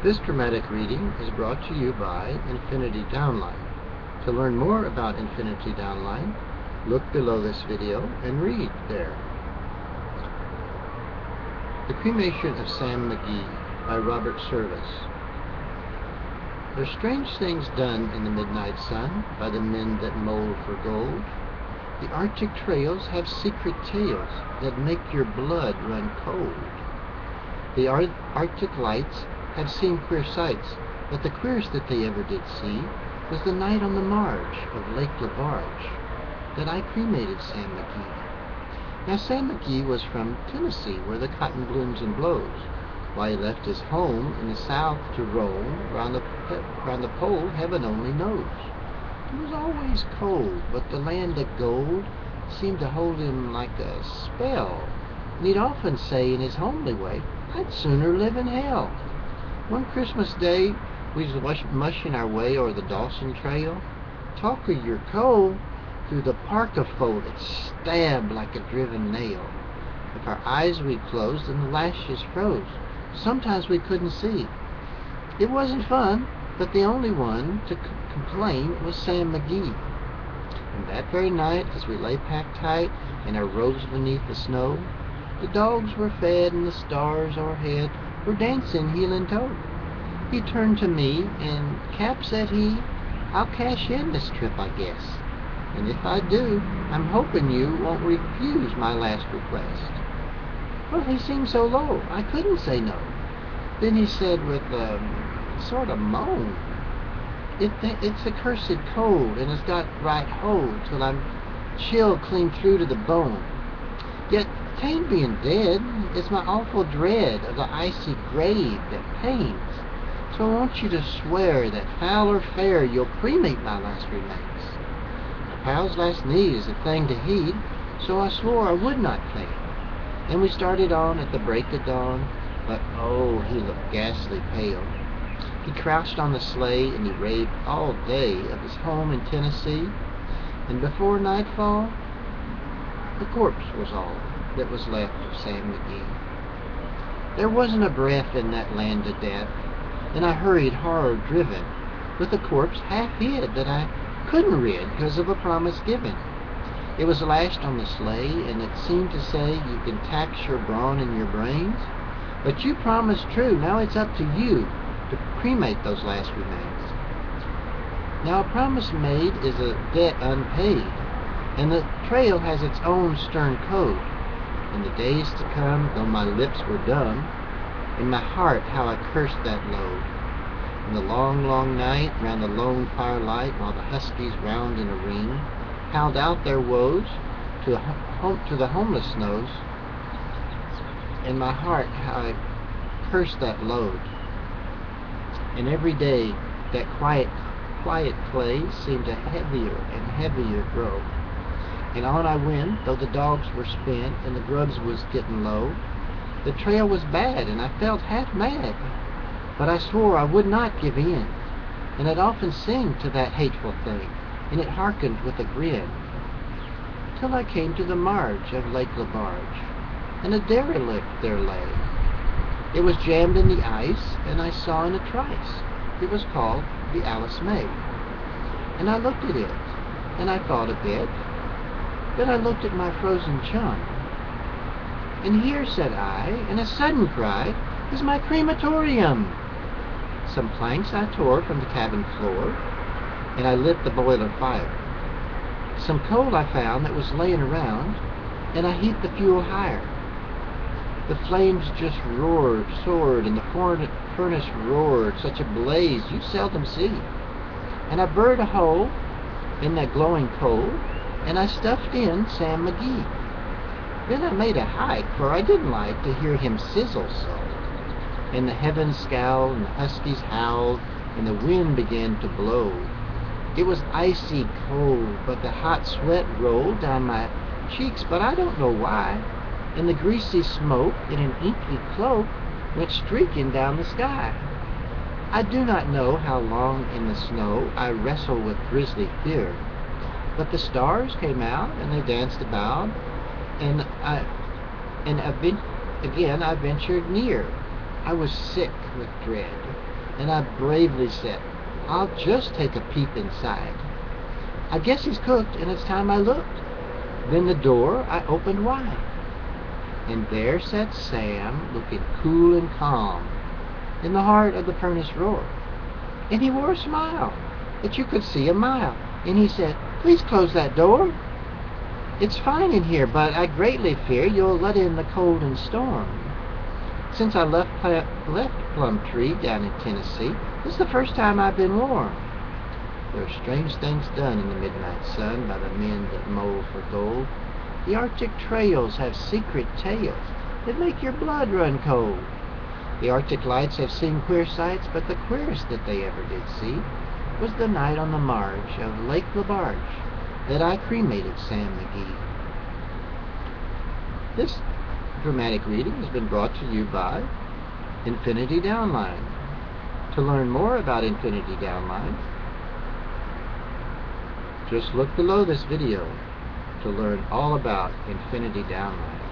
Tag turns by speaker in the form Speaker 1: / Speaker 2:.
Speaker 1: This dramatic reading is brought to you by Infinity Downline. To learn more about Infinity Downline, look below this video and read there. The Cremation of Sam McGee by Robert Service. There's strange things done in the midnight sun by the men that mold for gold. The Arctic trails have secret tales that make your blood run cold. The Arctic lights have seen queer sights, but the queerest that they ever did see was the night on the marge of Lake LaBarge that I cremated Sam McGee. Now Sam McGee was from Tennessee, where the cotton blooms and blows. Why he left his home in the south to roam round the pole, heaven only knows. It was always cold, but the land of gold seemed to hold him like a spell. And he'd often say in his homely way, "I'd sooner live in hell." One Christmas day, we was mushing our way o'er the Dawson Trail. Talk of your coal, through the parka fold it stabbed like a driven nail. If our eyes we closed and the lashes froze, sometimes we couldn't see. It wasn't fun, but the only one to complain was Sam McGee. And that very night, as we lay packed tight in our robes beneath the snow, the dogs were fed and the stars o'erhead were dancing heel and toe. He turned to me, and "Cap," said he, "I'll cash in this trip, I guess. And if I do, I'm hoping you won't refuse my last request." Well, he seemed so low, I couldn't say no. Then he said with a sort of moan, It's a cursed cold, and it's got right hold till I'm chilled clean through to the bone. Yet 'tain't being dead, it's my awful dread of the icy grave that pains. So I want you to swear that foul or fair you'll cremate my last remains. A pal's last need is a thing to heed, so I swore I would not fail. And we started on at the break of dawn, but oh, he looked ghastly pale. He crouched on the sleigh and he raved all day of his home in Tennessee, and before nightfall, the corpse was all that was left of Sam McGee. There wasn't a breath in that land of death, and I hurried horror-driven, with a corpse half hid that I couldn't rid because of a promise given. It was lashed on the sleigh, and it seemed to say, "You can tax your brawn and your brains, but you promised true, now it's up to you to cremate those last remains." Now a promise made is a debt unpaid, and the trail has its own stern code. In the days to come, though my lips were dumb, in my heart how I cursed that load. In the long, long night, round the lone firelight, while the huskies round in a ring howled out their woes to the homeless snows, in my heart how I cursed that load. And every day that quiet clay seemed to heavier and heavier grow. And on I went, though the dogs were spent and the grubs was getting low. The trail was bad, and I felt half mad, but I swore I would not give in. And I'd often sing to that hateful thing, and it hearkened with a grin, till I came to the marge of Lake LaBarge, and a derelict there lay. It was jammed in the ice, and I saw in a trice it was called the Alice May. And I looked at it, and I thought a bit. Then I looked at my frozen chum. "And here," said I, in a sudden cry, "is my crematorium." Some planks I tore from the cabin floor, and I lit the boiler fire. Some coal I found that was laying around, and I heaped the fuel higher. The flames just soared, and the furnace roared, such a blaze you seldom see. And I burnt a hole in that glowing coal, and I stuffed in Sam McGee. Then I made a hike, for I didn't like to hear him sizzle so. And the heavens scowled, and the huskies howled, and the wind began to blow. It was icy cold, but the hot sweat rolled down my cheeks, but I don't know why. And the greasy smoke in an inky cloak went streaking down the sky. I do not know how long in the snow I wrestled with grisly fear, but the stars came out and they danced about, and again I ventured near, I was sick with dread, and I bravely said, "I'll just take a peep inside. I guess he's cooked, and it's time I looked." Then the door I opened wide, and there sat Sam, looking cool and calm, in the heart of the furnace roar. And he wore a smile that you could see a mile, and he said, "Please close that door. It's fine in here, but I greatly fear you'll let in the cold and storm. Since I left Plumtree down in Tennessee, this is the first time I've been warm. There are strange things done in the midnight sun by the men that mole for gold. The Arctic trails have secret tales that make your blood run cold. The Arctic lights have seen queer sights, but the queerest that they ever did see was the night on the marge of Lake LaBarge that I cremated Sam McGee." This dramatic reading has been brought to you by Infinity Downline. To learn more about Infinity Downline, just look below this video to learn all about Infinity Downline.